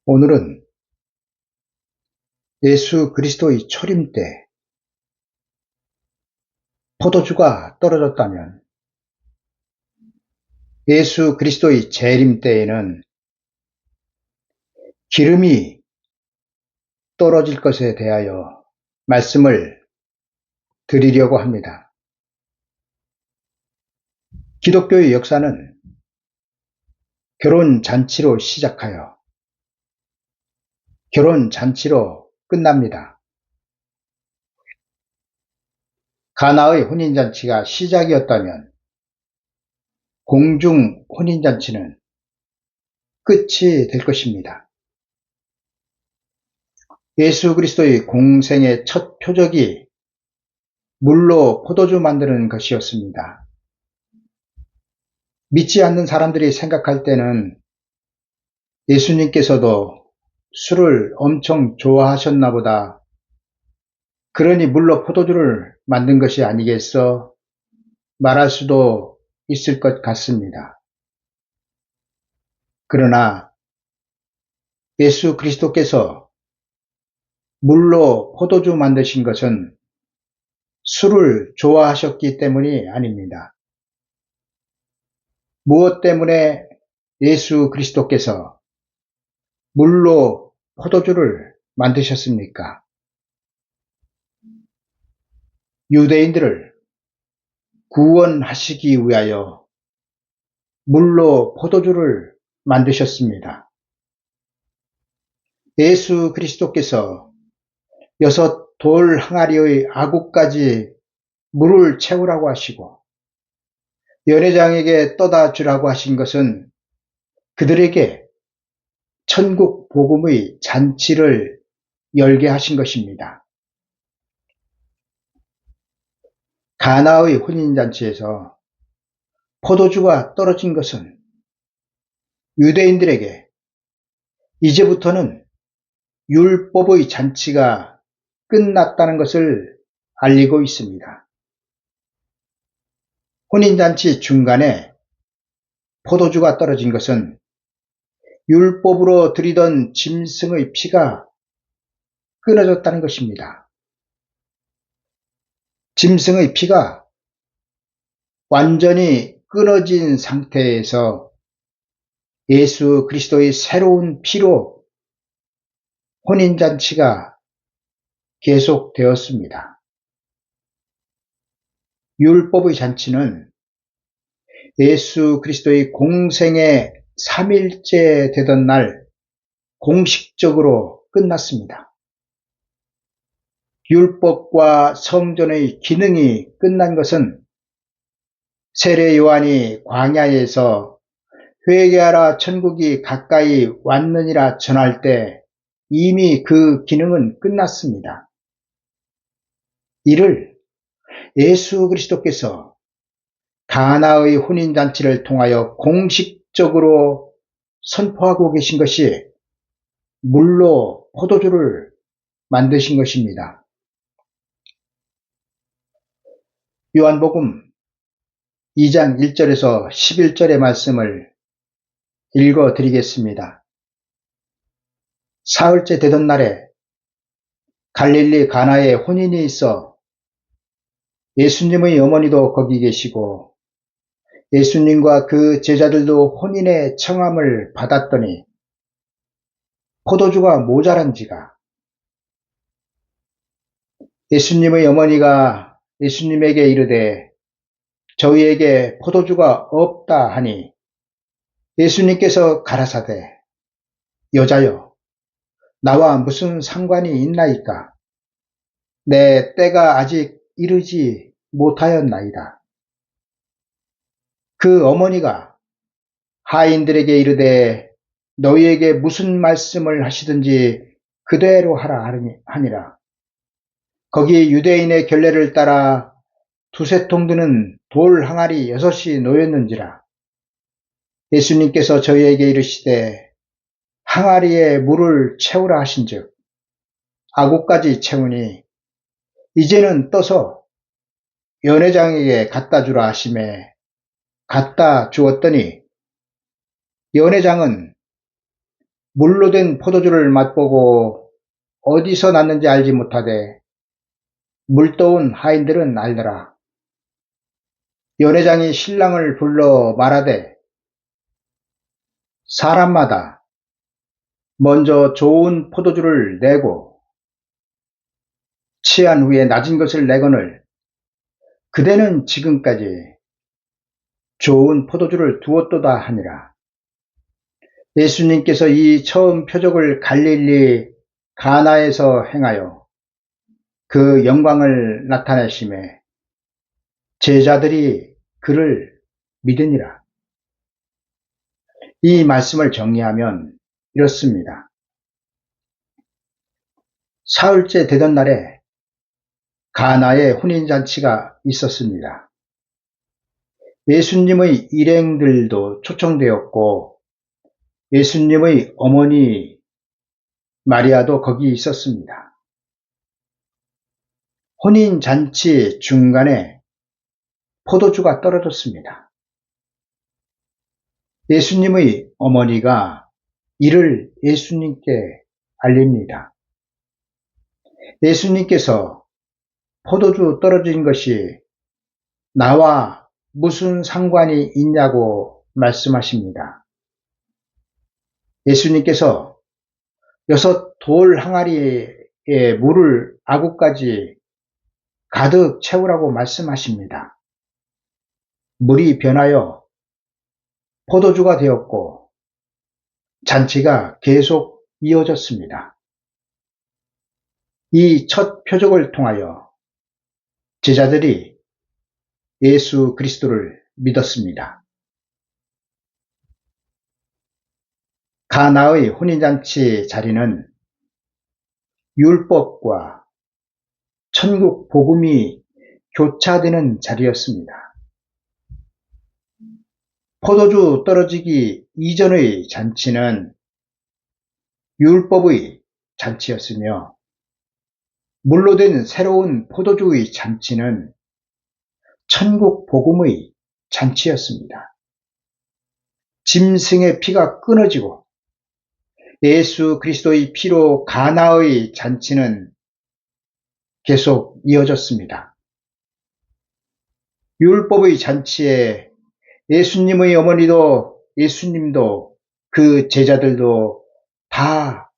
오늘은 예수 그리스도의 초림 때 포도주가 떨어졌다면 예수 그리스도의 재림 때에는 기름이 떨어질 것에 대하여 말씀을 드리려고 합니다. 기독교의 역사는 결혼 잔치로 시작하여 결혼 잔치로 끝납니다. 가나의 혼인잔치가 시작이었다면 공중 혼인잔치는 끝이 될 것입니다. 예수 그리스도의 공생의 첫 표적이 물로 포도주 만드는 것이었습니다. 믿지 않는 사람들이 생각할 때는 예수님께서도 술을 엄청 좋아하셨나 보다. 그러니 물로 포도주를 만든 것이 아니겠어? 말할 수도 있을 것 같습니다. 그러나 예수 그리스도께서 물로 포도주 만드신 것은 술을 좋아하셨기 때문이 아닙니다. 무엇 때문에 예수 그리스도께서 물로 포도주를 만드셨습니까? 유대인들을 구원하시기 위하여 물로 포도주를 만드셨습니다. 예수 그리스도께서 6 돌 항아리의 아구까지 물을 채우라고 하시고 연회장에게 떠다 주라고 하신 것은 그들에게 천국 복음의 잔치를 열게 하신 것입니다. 가나의 혼인잔치에서 포도주가 떨어진 것은 유대인들에게 이제부터는 율법의 잔치가 끝났다는 것을 알리고 있습니다. 혼인잔치 중간에 포도주가 떨어진 것은 율법으로 드리던 짐승의 피가 끊어졌다는 것입니다. 짐승의 피가 완전히 끊어진 상태에서 예수 그리스도의 새로운 피로 혼인잔치가 계속되었습니다. 율법의 잔치는 예수 그리스도의 공생의 3일째 되던 날 공식적으로 끝났습니다. 율법과 성전의 기능이 끝난 것은 세례 요한이 광야에서 회개하라 천국이 가까이 왔느니라 전할 때 이미 그 기능은 끝났습니다. 이를 예수 그리스도께서 가나의 혼인잔치를 통하여 공식적으로 선포하고 계신 것이 물로 포도주를 만드신 것입니다. 요한복음 2장 1절에서 11절의 말씀을 읽어 드리겠습니다. 사흘째 되던 날에 갈릴리 가나에 혼인이 있어 예수님의 어머니도 거기 계시고 예수님과 그 제자들도 혼인의 청함을 받았더니 포도주가 모자란지가 예수님의 어머니가 예수님에게 이르되 저희에게 포도주가 없다 하니 예수님께서 가라사대 여자여 나와 무슨 상관이 있나이까 내 때가 아직 이르지 못하였나이다. 그 어머니가 하인들에게 이르되 너희에게 무슨 말씀을 하시든지 그대로 하라 하니라. 거기 유대인의 결례를 따라 2-3통 드는 돌 항아리 6이 놓였는지라. 예수님께서 저희에게 이르시되 항아리에 물을 채우라 하신즉 아구까지 채우니 이제는 떠서 연회장에게 갖다 주라 하시매 갖다 주었더니 연회장은 물로 된 포도주를 맛보고 어디서 났는지 알지 못하되 물떠온 하인들은 알더라. 연회장이 신랑을 불러 말하되 사람마다 먼저 좋은 포도주를 내고 취한 후에 낮은 것을 내거늘 그대는 지금까지 좋은 포도주를 두었도다 하니라. 예수님께서 이 처음 표적을 갈릴리 가나에서 행하여 그 영광을 나타내심에 제자들이 그를 믿으니라. 이 말씀을 정리하면 이렇습니다. 사흘째 되던 날에 가나에 혼인잔치가 있었습니다. 예수님의 일행들도 초청되었고 예수님의 어머니 마리아도 거기 있었습니다. 혼인잔치 중간에 포도주가 떨어졌습니다. 예수님의 어머니가 이를 예수님께 알립니다. 예수님께서 포도주 떨어진 것이 나와 무슨 상관이 있냐고 말씀하십니다. 예수님께서 6 돌 항아리에 물을 아구까지 가득 채우라고 말씀하십니다. 물이 변하여 포도주가 되었고 잔치가 계속 이어졌습니다. 이 첫 표적을 통하여 제자들이 예수 그리스도를 믿었습니다. 가나의 혼인잔치 자리는 율법과 천국 복음이 교차되는 자리였습니다. 포도주 떨어지기 이전의 잔치는 율법의 잔치였으며 물로 된 새로운 포도주의 잔치는 천국 복음의 잔치였습니다. 짐승의 피가 끊어지고 예수 그리스도의 피로 가나의 잔치는 계속 이어졌습니다. 율법의 잔치에 예수님의 어머니도 예수님도 그 제자들도 다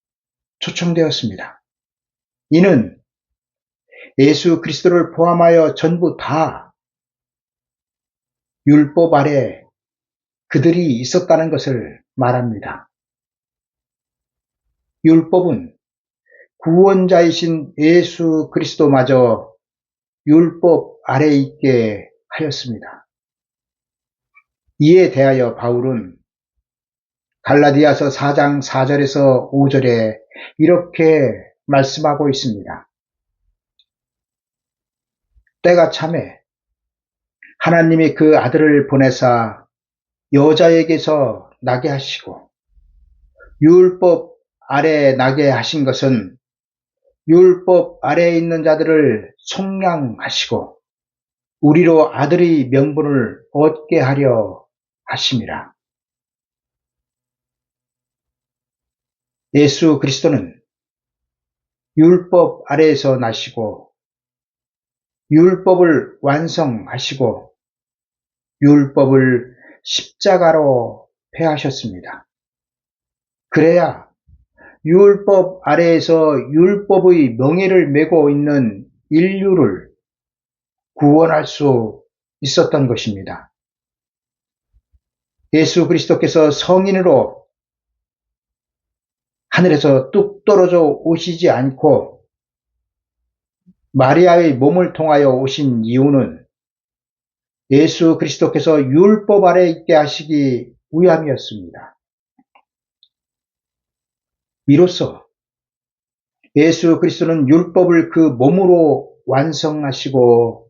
초청되었습니다. 이는 예수 그리스도를 포함하여 전부 다 율법 아래 그들이 있었다는 것을 말합니다. 율법은 구원자이신 예수 그리스도마저 율법 아래 있게 하였습니다. 이에 대하여 바울은 갈라디아서 4장 4절에서 5절에 이렇게 말씀하고 있습니다. 때가 참에 하나님이 그 아들을 보내사 여자에게서 나게 하시고 율법 아래 나게 하신 것은 율법 아래에 있는 자들을 속량하시고 우리로 아들의 명분을 얻게 하려 하심이라. 예수 그리스도는 율법 아래에서 나시고 율법을 완성하시고 율법을 십자가로 폐하셨습니다. 그래야 율법 아래에서 율법의 멍에를 메고 있는 인류를 구원할 수 있었던 것입니다. 예수 그리스도께서 성인으로 하늘에서 뚝 떨어져 오시지 않고 마리아의 몸을 통하여 오신 이유는 예수 그리스도께서 율법 아래 있게 하시기 위함이었습니다. 이로써 예수 그리스도는 율법을 그 몸으로 완성하시고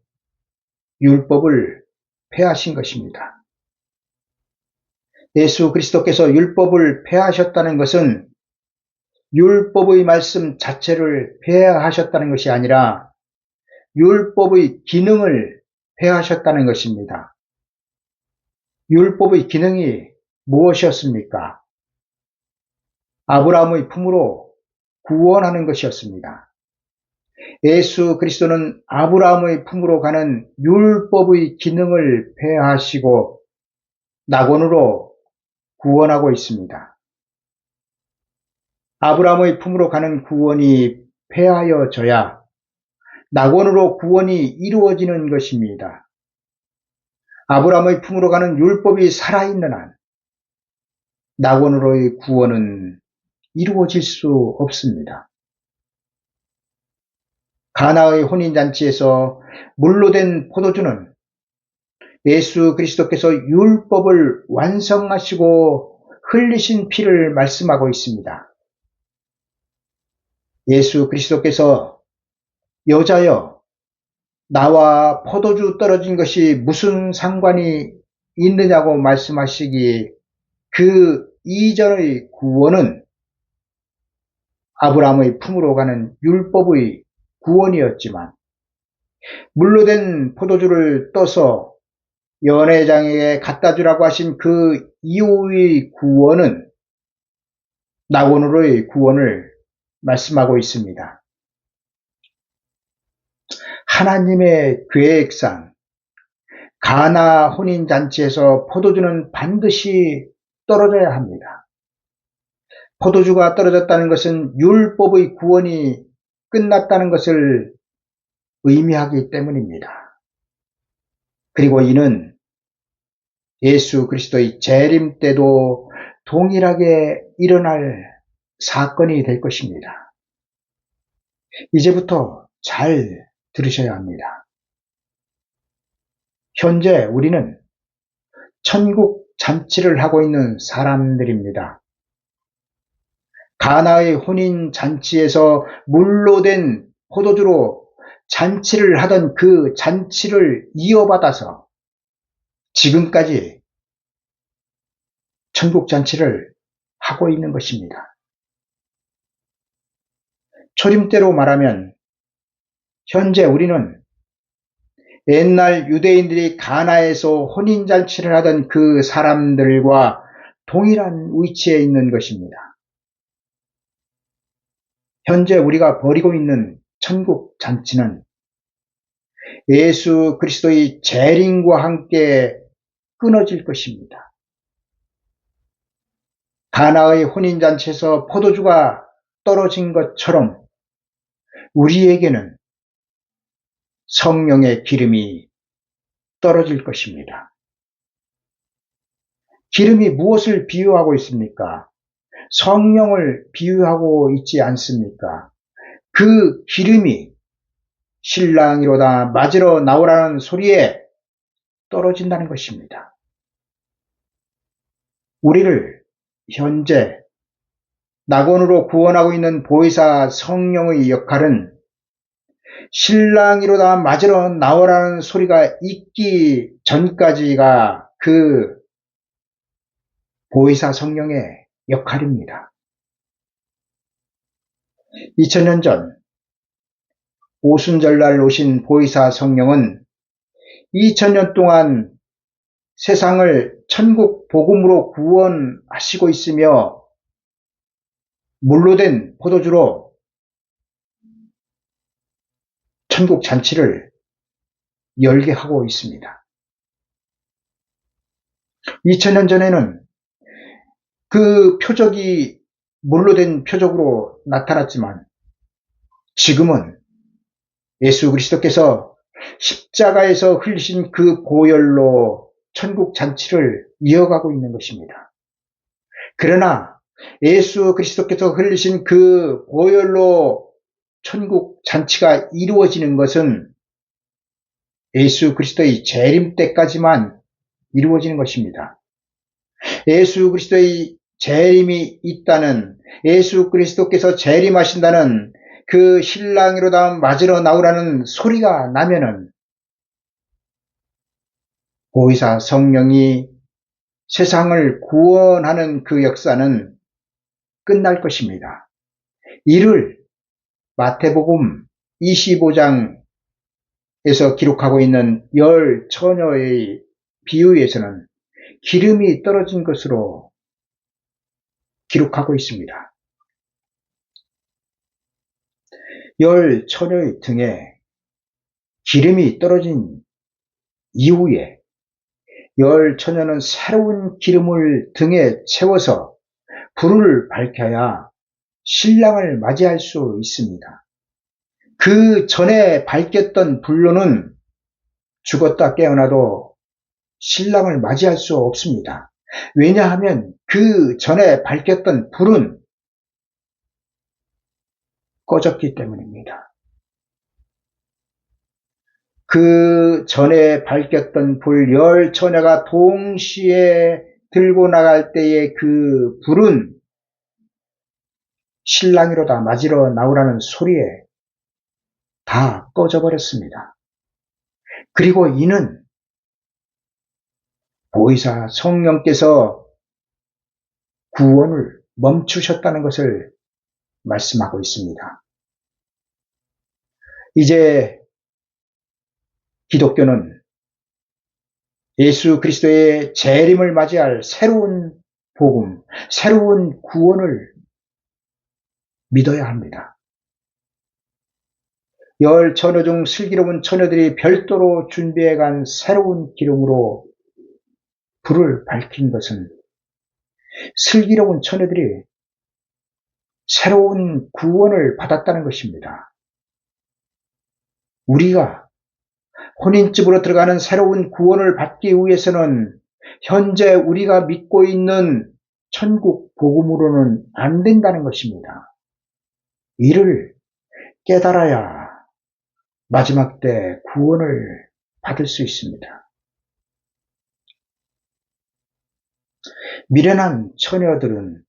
율법을 폐하신 것입니다. 예수 그리스도께서 율법을 폐하셨다는 것은 율법의 말씀 자체를 폐하셨다는 것이 아니라 율법의 기능을 폐하셨다는 것입니다. 율법의 기능이 무엇이었습니까? 아브라함의 품으로 구원하는 것이었습니다. 예수 그리스도는 아브라함의 품으로 가는 율법의 기능을 폐하시고 낙원으로 구원하고 있습니다. 아브라함의 품으로 가는 구원이 폐하여져야 낙원으로 구원이 이루어지는 것입니다. 아브라함의 품으로 가는 율법이 살아있는 한 낙원으로의 구원은 이루어질 수 없습니다. 가나의 혼인잔치에서 물로 된 포도주는 예수 그리스도께서 율법을 완성하시고 흘리신 피를 말씀하고 있습니다. 예수 그리스도께서 여자여, 나와 포도주 떨어진 것이 무슨 상관이 있느냐고 말씀하시기 그 이전의 구원은 아브라함의 품으로 가는 율법의 구원이었지만 물로 된 포도주를 떠서 연회장에게 갖다 주라고 하신 그 이후의 구원은 낙원으로의 구원을 말씀하고 있습니다. 하나님의 계획상 가나 혼인잔치에서 포도주는 반드시 떨어져야 합니다. 포도주가 떨어졌다는 것은 율법의 구원이 끝났다는 것을 의미하기 때문입니다. 그리고 이는 예수 그리스도의 재림 때도 동일하게 일어날 사건이 될 것입니다. 이제부터 잘 들으셔야 합니다. 현재 우리는 천국 잔치를 하고 있는 사람들입니다. 가나의 혼인 잔치에서 물로 된 포도주로 잔치를 하던 그 잔치를 이어받아서 지금까지 천국 잔치를 하고 있는 것입니다. 초림대로 말하면 현재 우리는 옛날 유대인들이 가나에서 혼인잔치를 하던 그 사람들과 동일한 위치에 있는 것입니다. 현재 우리가 벌이고 있는 천국 잔치는 예수 그리스도의 재림과 함께 끊어질 것입니다. 가나의 혼인잔치에서 포도주가 떨어진 것처럼 우리에게는 성령의 기름이 떨어질 것입니다. 기름이 무엇을 비유하고 있습니까? 성령을 비유하고 있지 않습니까? 그 기름이 신랑이로다 맞으러 나오라는 소리에 떨어진다는 것입니다. 우리를 현재 낙원으로 구원하고 있는 보혜사 성령의 역할은 신랑이로다 맞으러 나오라는 소리가 있기 전까지가 그 보혜사 성령의 역할입니다. 2000년 전 오순절날 오신 보혜사 성령은 2000년 동안 세상을 천국 복음으로 구원하시고 있으며 물로 된 포도주로 천국 잔치를 열게 하고 있습니다. 2000년 전에는 그 표적이 물로 된 표적으로 나타났지만 지금은 예수 그리스도께서 십자가에서 흘리신 그 보혈로 천국 잔치를 이어가고 있는 것입니다. 그러나 예수 그리스도께서 흘리신 그 보혈로 천국 잔치가 이루어지는 것은 예수 그리스도의 재림 때까지만 이루어지는 것입니다. 예수 그리스도의 재림이 있다는, 예수 그리스도께서 재림하신다는 그 신랑이로다 맞으러 나오라는 소리가 나면은 보혜사 성령이 세상을 구원하는 그 역사는 끝날 것입니다. 이를 마태복음 25장에서 기록하고 있는 열 처녀의 비유에서는 기름이 떨어진 것으로 기록하고 있습니다. 열 처녀의 등에 기름이 떨어진 이후에 열 처녀는 새로운 기름을 등에 채워서 불을 밝혀야 신랑을 맞이할 수 있습니다. 그 전에 밝혔던 불로는 죽었다 깨어나도 신랑을 맞이할 수 없습니다. 왜냐하면 그 전에 밝혔던 불은 꺼졌기 때문입니다. 그 전에 밝혔던 불 열 처녀가 동시에 들고 나갈 때의 그 불은 신랑이로다 맞으러 나오라는 소리에 다 꺼져버렸습니다. 그리고 이는 보혜사 성령께서 구원을 멈추셨다는 것을 말씀하고 있습니다. 이제 기독교는 예수 그리스도의 재림을 맞이할 새로운 복음, 새로운 구원을 믿어야 합니다. 열 처녀 중 슬기로운 처녀들이 별도로 준비해간 새로운 기름으로 불을 밝힌 것은 슬기로운 처녀들이 새로운 구원을 받았다는 것입니다. 우리가 혼인집으로 들어가는 새로운 구원을 받기 위해서는 현재 우리가 믿고 있는 천국 복음으로는 안 된다는 것입니다. 이를 깨달아야 마지막 때 구원을 받을 수 있습니다. 미련한 처녀들은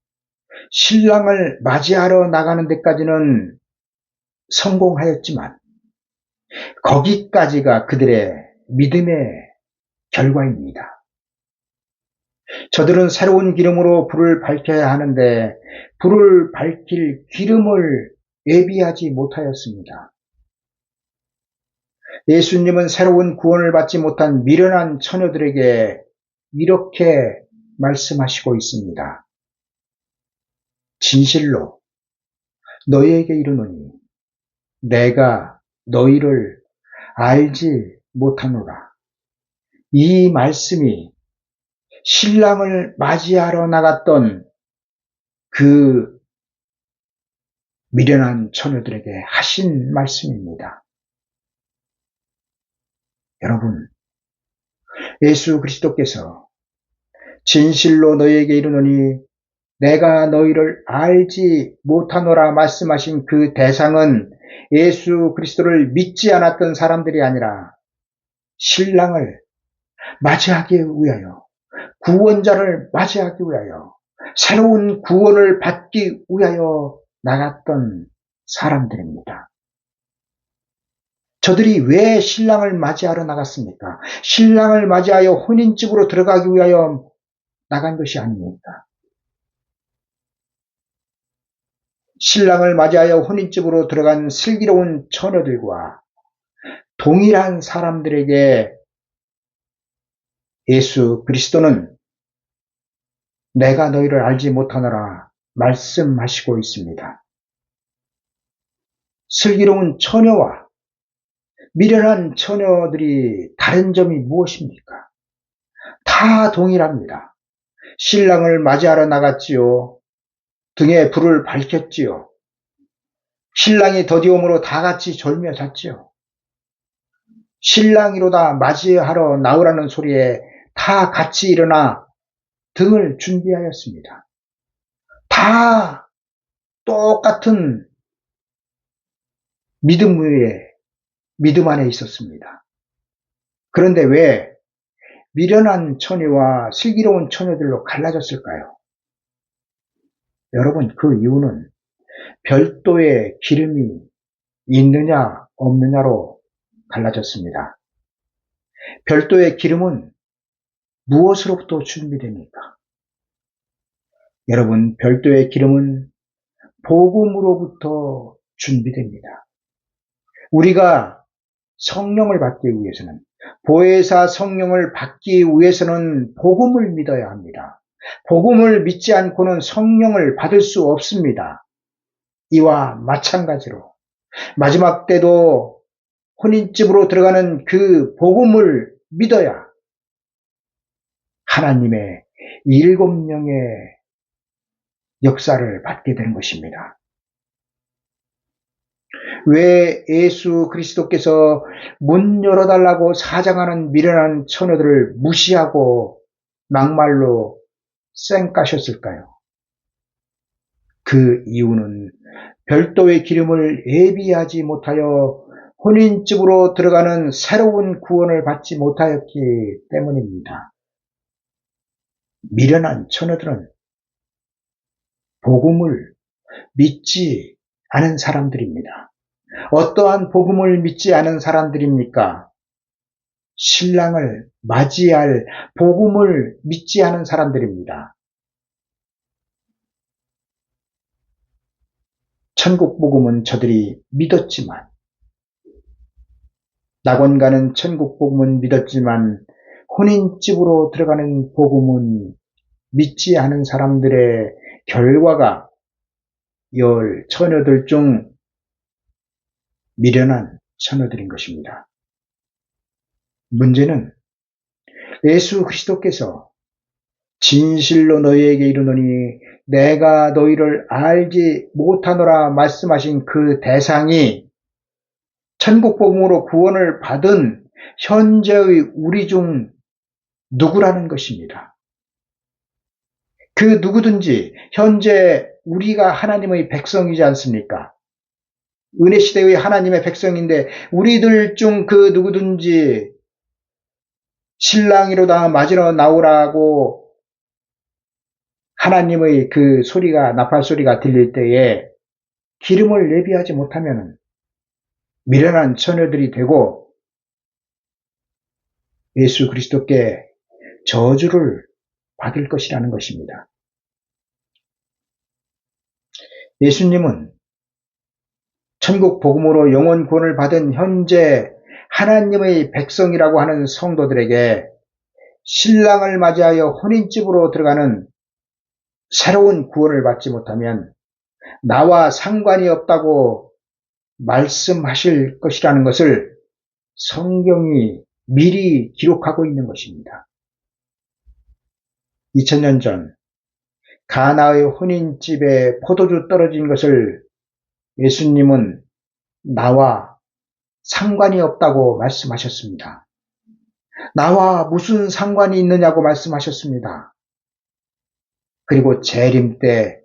신랑을 맞이하러 나가는 데까지는 성공하였지만 거기까지가 그들의 믿음의 결과입니다. 저들은 새로운 기름으로 불을 밝혀야 하는데 불을 밝힐 기름을 예비하지 못하였습니다. 예수님은 새로운 구원을 받지 못한 미련한 처녀들에게 이렇게 말씀하시고 있습니다. 진실로 너희에게 이르노니 내가 너희를 알지 못하노라. 이 말씀이 신랑을 맞이하러 나갔던 그 미련한 처녀들에게 하신 말씀입니다. 여러분, 예수 그리스도께서 진실로 너희에게 이르노니 내가 너희를 알지 못하노라 말씀하신 그 대상은 예수 그리스도를 믿지 않았던 사람들이 아니라 신랑을 맞이하기 위하여, 구원자를 맞이하기 위하여, 새로운 구원을 받기 위하여 나갔던 사람들입니다. 저들이 왜 신랑을 맞이하러 나갔습니까? 신랑을 맞이하여 혼인집으로 들어가기 위하여 나간 것이 아닙니까? 신랑을 맞이하여 혼인집으로 들어간 슬기로운 처녀들과 동일한 사람들에게 예수 그리스도는 내가 너희를 알지 못하노라 말씀하시고 있습니다. 슬기로운 처녀와 미련한 처녀들이 다른 점이 무엇입니까? 다 동일합니다. 신랑을 맞이하러 나갔지요. 등에 불을 밝혔지요. 신랑이 더디옴으로 다 같이 졸며 잤지요. 신랑이로다 맞이하러 나오라는 소리에 다 같이 일어나 등을 준비하였습니다. 다 똑같은 믿음 위에 믿음 안에 있었습니다. 그런데 왜 미련한 처녀와 슬기로운 처녀들로 갈라졌을까요? 여러분, 그 이유는 별도의 기름이 있느냐 없느냐로 갈라졌습니다. 별도의 기름은 무엇으로부터 준비됩니까? 여러분, 별도의 기름은 복음으로부터 준비됩니다. 우리가 성령을 받기 위해서는, 보혜사 성령을 받기 위해서는 복음을 믿어야 합니다. 복음을 믿지 않고는 성령을 받을 수 없습니다. 이와 마찬가지로 마지막 때도 혼인집으로 들어가는 그 복음을 믿어야 하나님의 7명의 역사를 받게 되는 것입니다. 왜 예수 그리스도께서 문 열어달라고 사장하는 미련한 처녀들을 무시하고 막말로 쌩까셨을까요? 그 이유는 별도의 기름을 예비하지 못하여 혼인집으로 들어가는 새로운 구원을 받지 못하였기 때문입니다. 미련한 처녀들은 복음을 믿지 않은 사람들입니다. 어떠한 복음을 믿지 않은 사람들입니까? 신랑을 맞이할 복음을 믿지 않은 사람들입니다. 천국 복음은 저들이 믿었지만, 낙원 가는 천국 복음은 믿었지만 혼인집으로 들어가는 복음은 믿지 않은 사람들의 결과가 10 처녀들 중 미련한 처녀들인 것입니다. 문제는 예수 그리스도께서 진실로 너희에게 이르노니 내가 너희를 알지 못하노라 말씀하신 그 대상이 천국 복음으로 구원을 받은 현재의 우리 중 누구라는 것입니다. 그 누구든지 현재 우리가 하나님의 백성이지 않습니까? 은혜 시대의 하나님의 백성인데 우리들 중 그 누구든지 신랑이로다 맞으러 나오라고 하나님의 그 소리가 나팔 소리가 들릴 때에 기름을 예비하지 못하면 미련한 처녀들이 되고 예수 그리스도께 저주를 받을 것이라는 것입니다. 예수님은 천국 복음으로 영원 구원을 받은 현재 하나님의 백성이라고 하는 성도들에게 신랑을 맞이하여 혼인집으로 들어가는 새로운 구원을 받지 못하면 나와 상관이 없다고 말씀하실 것이라는 것을 성경이 미리 기록하고 있는 것입니다. 2000년 전 가나의 혼인집에 포도주 떨어진 것을 예수님은 나와 상관이 없다고 말씀하셨습니다. 나와 무슨 상관이 있느냐고 말씀하셨습니다. 그리고 재림 때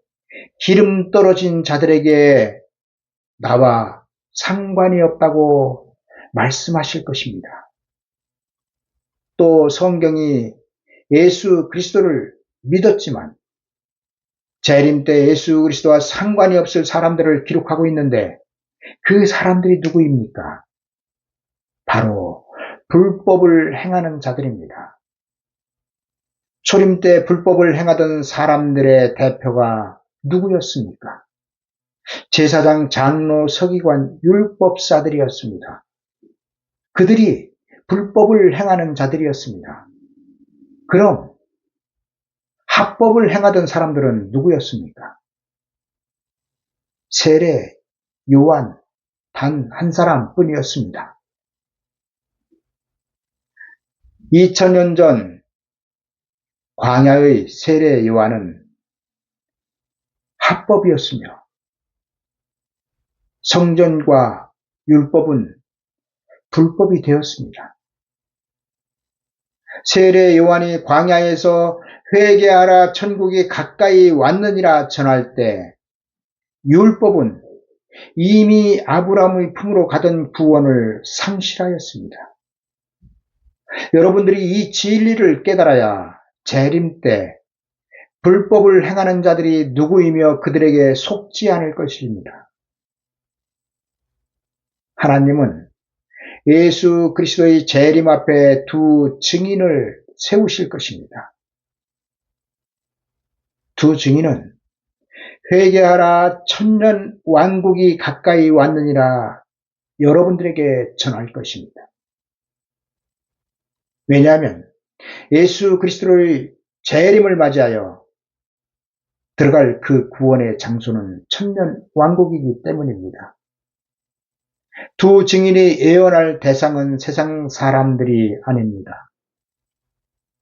기름 떨어진 자들에게 나와 상관이 없다고 말씀하실 것입니다. 또 성경이 예수 그리스도를 믿었지만 재림 때 예수 그리스도와 상관이 없을 사람들을 기록하고 있는데 그 사람들이 누구입니까? 바로 불법을 행하는 자들입니다. 초림 때 불법을 행하던 사람들의 대표가 누구였습니까? 제사장, 장로, 서기관, 율법사들이었습니다. 그들이 불법을 행하는 자들이었습니다. 그럼 합법을 행하던 사람들은 누구였습니까? 세례 요한 단 한 사람뿐이었습니다. 2000년 전 광야의 세례 요한은 합법이었으며 성전과 율법은 불법이 되었습니다. 세례 요한이 광야에서 회개하라 천국이 가까이 왔느니라 전할 때 율법은 이미 아브라함의 품으로 가던 구원을 상실하였습니다. 여러분들이 이 진리를 깨달아야 재림 때 불법을 행하는 자들이 누구이며 그들에게 속지 않을 것입니다. 하나님은 예수 그리스도의 재림 앞에 두 증인을 세우실 것입니다. 두 증인은 회개하라 천년 왕국이 가까이 왔느니라 여러분들에게 전할 것입니다. 왜냐하면 예수 그리스도의 재림을 맞이하여 들어갈 그 구원의 장소는 천년 왕국이기 때문입니다. 두 증인이 예언할 대상은 세상 사람들이 아닙니다.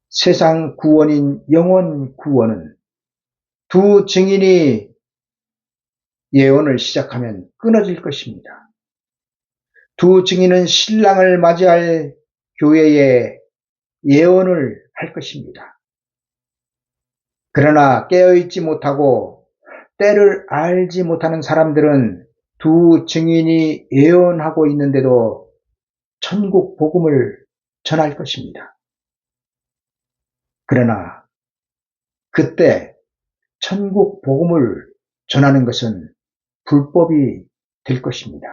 세상 구원인 영원 구원은 두 증인이 예언을 시작하면 끊어질 것입니다. 두 증인은 신랑을 맞이할 교회에 예언을 할 것입니다. 그러나 깨어있지 못하고 때를 알지 못하는 사람들은 두 증인이 예언하고 있는데도 천국 복음을 전할 것입니다. 그러나 그때 천국 복음을 전하는 것은 불법이 될 것입니다.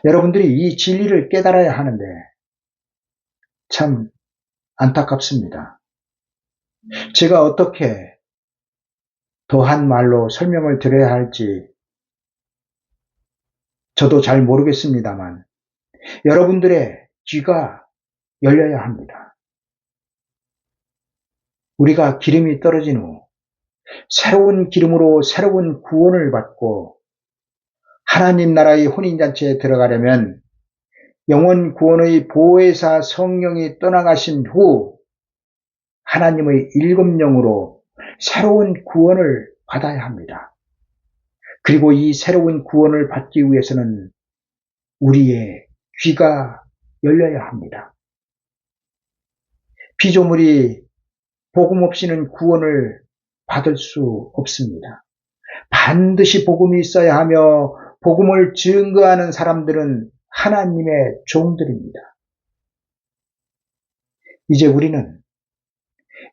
여러분들이 이 진리를 깨달아야 하는데 참 안타깝습니다. 제가 어떻게 더한 말로 설명을 드려야 할지 저도 잘 모르겠습니다만 여러분들의 귀가 열려야 합니다. 우리가 기름이 떨어진 후 새로운 기름으로 새로운 구원을 받고 하나님 나라의 혼인잔치에 들어가려면 영원 구원의 보혜사 성령이 떠나가신 후 하나님의 일곱 영으로 새로운 구원을 받아야 합니다. 그리고 이 새로운 구원을 받기 위해서는 우리의 귀가 열려야 합니다. 피조물이 복음 없이는 구원을 받을 수 없습니다. 반드시 복음이 있어야 하며 복음을 증거하는 사람들은 하나님의 종들입니다. 이제 우리는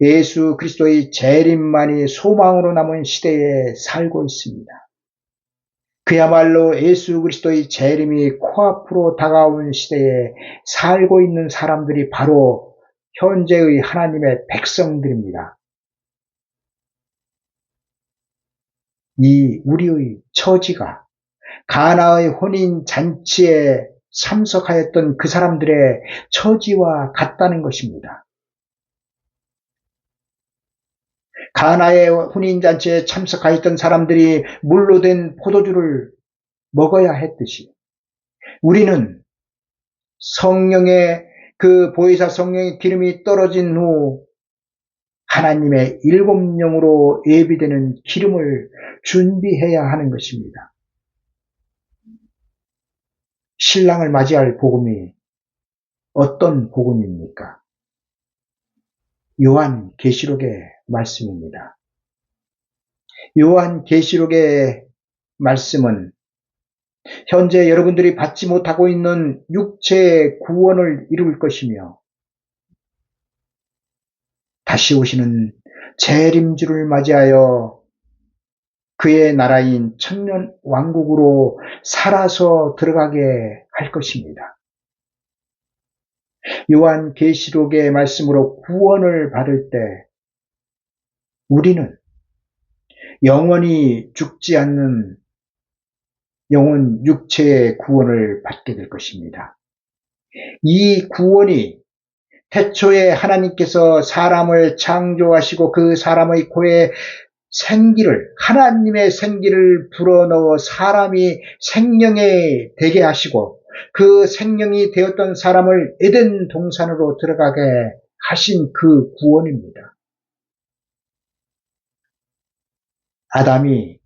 예수 그리스도의 재림만이 소망으로 남은 시대에 살고 있습니다. 그야말로 예수 그리스도의 재림이 코앞으로 다가온 시대에 살고 있는 사람들이 바로 현재의 하나님의 백성들입니다. 이 우리의 처지가 가나의 혼인 잔치에 참석하였던 그 사람들의 처지와 같다는 것입니다. 가나의 혼인잔치에 참석하였던 사람들이 물로 된 포도주를 먹어야 했듯이 우리는 성령의 그 보혜사 성령의 기름이 떨어진 후 하나님의 일곱 영으로 예비되는 기름을 준비해야 하는 것입니다. 신랑을 맞이할 복음이 어떤 복음입니까? 요한 계시록의 말씀입니다. 요한 계시록의 말씀은 현재 여러분들이 받지 못하고 있는 육체의 구원을 이룰 것이며 다시 오시는 재림주를 맞이하여 그의 나라인 천년 왕국으로 살아서 들어가게 할 것입니다. 요한 계시록의 말씀으로 구원을 받을 때 우리는 영원히 죽지 않는 영혼 육체의 구원을 받게 될 것입니다. 이 구원이 태초에 하나님께서 사람을 창조하시고 그 사람의 코에 생기를 하나님의 생기를 불어넣어 사람이 생명이 되게 하시고 그 생명이 되었던 사람을 에덴 동산으로 들어가게 하신 그 구원입니다. 아담이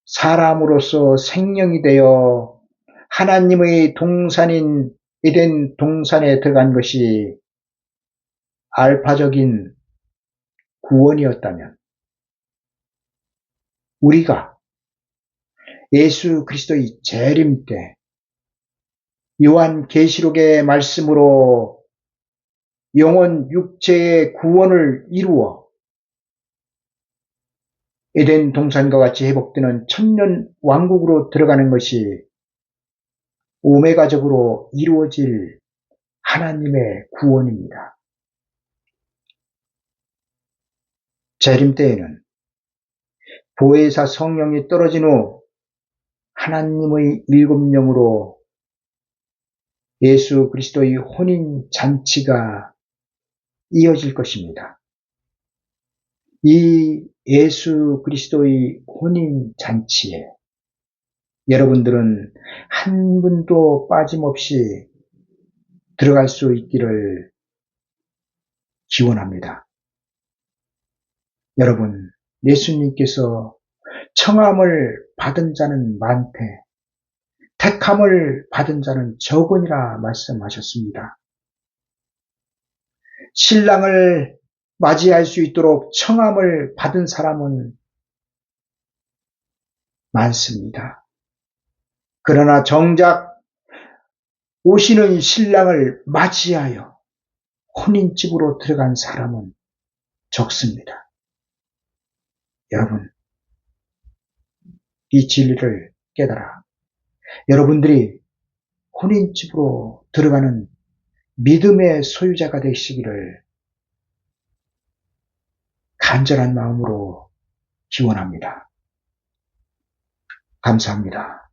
사람으로서 생명이 되어 하나님의 동산인 에덴 동산에 들어간 것이 알파적인 구원이었다면 우리가 예수 그리스도의 재림 때 요한 계시록의 말씀으로 영혼 육체의 구원을 이루어 에덴 동산과 같이 회복되는 천년 왕국으로 들어가는 것이 오메가적으로 이루어질 하나님의 구원입니다. 재림 때에는 보혜사 성령이 떨어진 후 하나님의 일곱 영으로 예수 그리스도의 혼인 잔치가 이어질 것입니다. 이 예수 그리스도의 혼인 잔치에 여러분들은 한 분도 빠짐없이 들어갈 수 있기를 기원합니다. 여러분, 예수님께서 청함을 받은 자는 많되 택함을 받은 자는 적으니라 말씀하셨습니다. 신랑을 맞이할 수 있도록 청함을 받은 사람은 많습니다. 그러나 정작 오시는 신랑을 맞이하여 혼인집으로 들어간 사람은 적습니다. 여러분, 이 진리를 깨달아 여러분들이 혼인집으로 들어가는 믿음의 소유자가 되시기를 간절한 마음으로 기원합니다. 감사합니다.